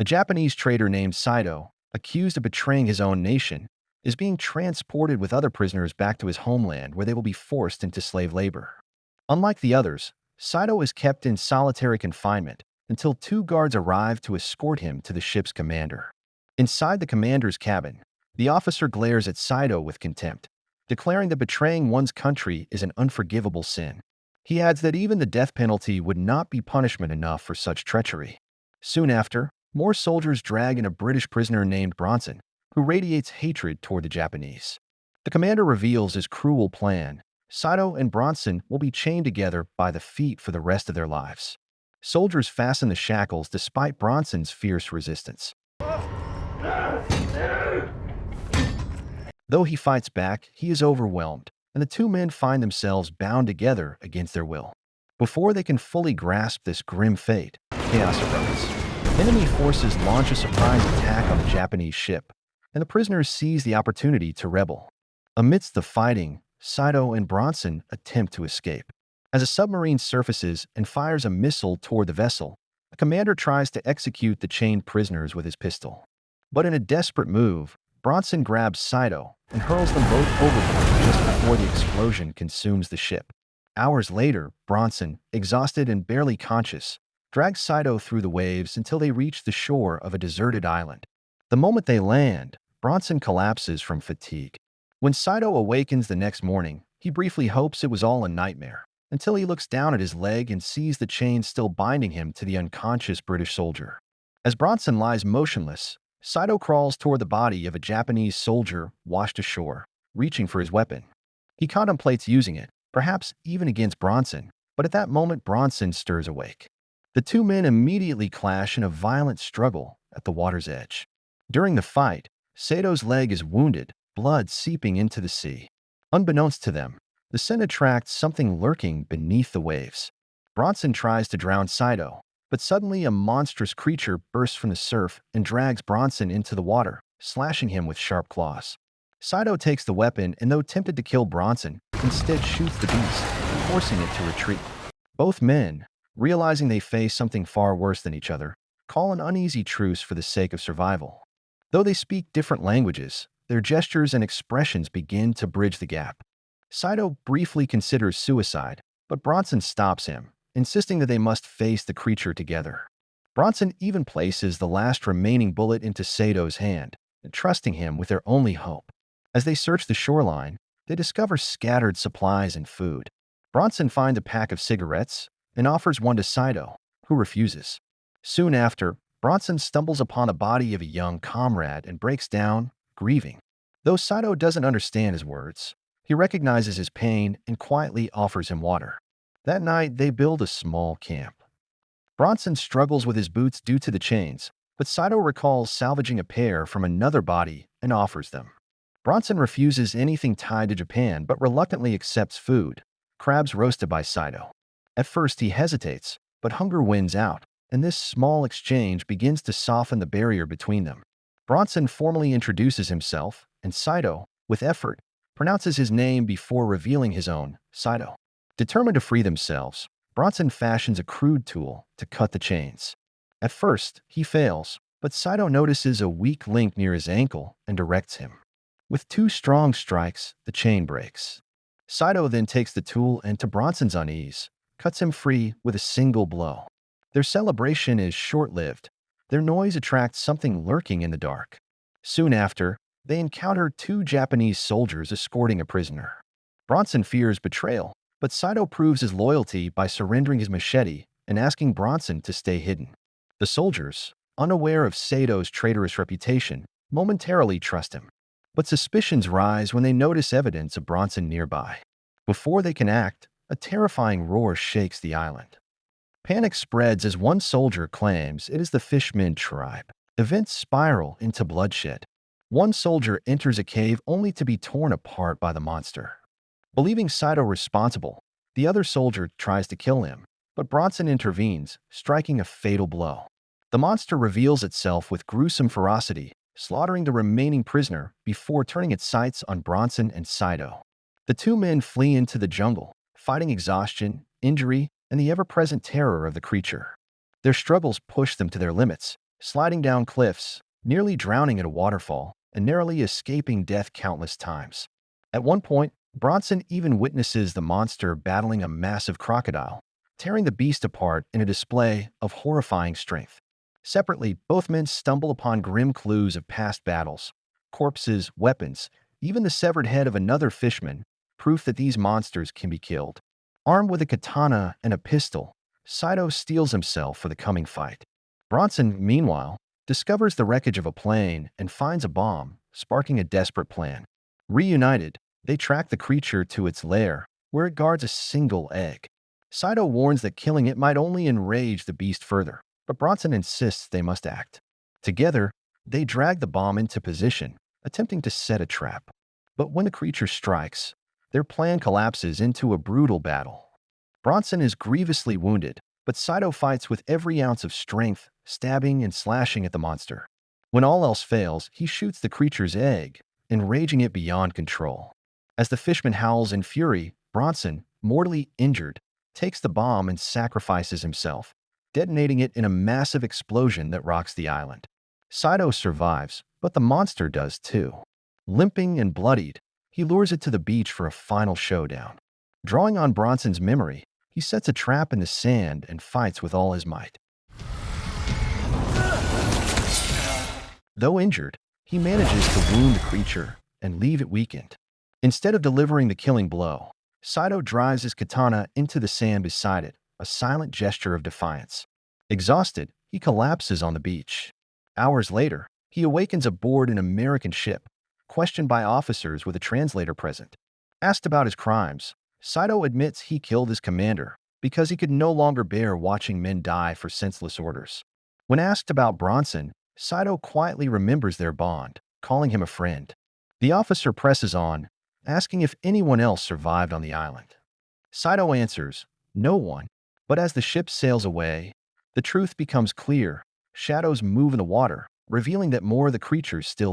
A Japanese trader named Saito, accused of betraying his own nation, is being transported with other prisoners back to his homeland where they will be forced into slave labor. Unlike the others, Saito is kept in solitary confinement until two guards arrive to escort him to the ship's commander. Inside the commander's cabin, the officer glares at Saito with contempt, declaring that betraying one's country is an unforgivable sin. He adds that even the death penalty would not be punishment enough for such treachery. Soon after, more soldiers drag in a British prisoner named Bronson, who radiates hatred toward the Japanese. The commander reveals his cruel plan. Saito and Bronson will be chained together by the feet for the rest of their lives. Soldiers fasten the shackles despite Bronson's fierce resistance. Though he fights back, he is overwhelmed, and the two men find themselves bound together against their will. Before they can fully grasp this grim fate, chaos erupts. Enemy forces launch a surprise attack on the Japanese ship, and the prisoners seize the opportunity to rebel. Amidst the fighting, Saito and Bronson attempt to escape. As a submarine surfaces and fires a missile toward the vessel, the commander tries to execute the chained prisoners with his pistol. But in a desperate move, Bronson grabs Saito and hurls them both overboard just before the explosion consumes the ship. Hours later, Bronson, exhausted and barely conscious, drags Saito through the waves until they reach the shore of a deserted island. The moment they land, Bronson collapses from fatigue. When Saito awakens the next morning, he briefly hopes it was all a nightmare, until he looks down at his leg and sees the chains still binding him to the unconscious British soldier. As Bronson lies motionless, Saito crawls toward the body of a Japanese soldier washed ashore, reaching for his weapon. He contemplates using it, perhaps even against Bronson, but at that moment Bronson stirs awake. The two men immediately clash in a violent struggle at the water's edge. During the fight, Saito's leg is wounded, blood seeping into the sea. Unbeknownst to them, the scent attracts something lurking beneath the waves. Bronson tries to drown Saito, but suddenly a monstrous creature bursts from the surf and drags Bronson into the water, slashing him with sharp claws. Saito takes the weapon and, though tempted to kill Bronson, instead shoots the beast, forcing it to retreat. Both men, realizing they face something far worse than each other, call an uneasy truce for the sake of survival. Though they speak different languages, their gestures and expressions begin to bridge the gap. Saito briefly considers suicide, but Bronson stops him, insisting that they must face the creature together. Bronson even places the last remaining bullet into Saito's hand, entrusting him with their only hope. As they search the shoreline, they discover scattered supplies and food. Bronson finds a pack of cigarettes and offers one to Saito, who refuses. Soon after, Bronson stumbles upon the body of a young comrade and breaks down, grieving. Though Saito doesn't understand his words, he recognizes his pain and quietly offers him water. That night, they build a small camp. Bronson struggles with his boots due to the chains, but Saito recalls salvaging a pair from another body and offers them. Bronson refuses anything tied to Japan but reluctantly accepts food, crabs roasted by Saito. At first, he hesitates, but hunger wins out, and this small exchange begins to soften the barrier between them. Bronson formally introduces himself, and Saito, with effort, pronounces his name before revealing his own, Saito. Determined to free themselves, Bronson fashions a crude tool to cut the chains. At first, he fails, but Saito notices a weak link near his ankle and directs him. With 2 strong strikes, the chain breaks. Saito then takes the tool and, to Bronson's unease, cuts him free with a single blow. Their celebration is short-lived. Their noise attracts something lurking in the dark. Soon after, they encounter 2 Japanese soldiers escorting a prisoner. Bronson fears betrayal, but Saito proves his loyalty by surrendering his machete and asking Bronson to stay hidden. The soldiers, unaware of Saito's traitorous reputation, momentarily trust him. But suspicions rise when they notice evidence of Bronson nearby. Before they can act, a terrifying roar shakes the island. Panic spreads as one soldier claims it is the Fishmen tribe. Events spiral into bloodshed. One soldier enters a cave only to be torn apart by the monster. Believing Saito responsible, the other soldier tries to kill him, but Bronson intervenes, striking a fatal blow. The monster reveals itself with gruesome ferocity, slaughtering the remaining prisoner before turning its sights on Bronson and Saito. The 2 men flee into the jungle, fighting exhaustion, injury, and the ever-present terror of the creature. Their struggles push them to their limits, sliding down cliffs, nearly drowning at a waterfall, and narrowly escaping death countless times. At one point, Bronson even witnesses the monster battling a massive crocodile, tearing the beast apart in a display of horrifying strength. Separately, both men stumble upon grim clues of past battles, corpses, weapons, even the severed head of another fisherman, proof that these monsters can be killed. Armed with a katana and a pistol, Saito steels himself for the coming fight. Bronson, meanwhile, discovers the wreckage of a plane and finds a bomb, sparking a desperate plan. Reunited, they track the creature to its lair, where it guards a single egg. Saito warns that killing it might only enrage the beast further, but Bronson insists they must act. Together, they drag the bomb into position, attempting to set a trap. But when the creature strikes, their plan collapses into a brutal battle. Bronson is grievously wounded, but Saito fights with every ounce of strength, stabbing and slashing at the monster. When all else fails, he shoots the creature's egg, enraging it beyond control. As the fishman howls in fury, Bronson, mortally injured, takes the bomb and sacrifices himself, detonating it in a massive explosion that rocks the island. Saito survives, but the monster does too. Limping and bloodied, he lures it to the beach for a final showdown. Drawing on Bronson's memory, he sets a trap in the sand and fights with all his might. Though injured, he manages to wound the creature and leave it weakened. Instead of delivering the killing blow, Saito drives his katana into the sand beside it, a silent gesture of defiance. Exhausted, he collapses on the beach. Hours later, he awakens aboard an American ship, questioned by officers with a translator present. Asked about his crimes, Saito admits he killed his commander because he could no longer bear watching men die for senseless orders. When asked about Bronson, Saito quietly remembers their bond, calling him a friend. The officer presses on, asking if anyone else survived on the island. Saito answers, no one, but as the ship sails away, the truth becomes clear. Shadows move in the water, revealing that more of the creatures still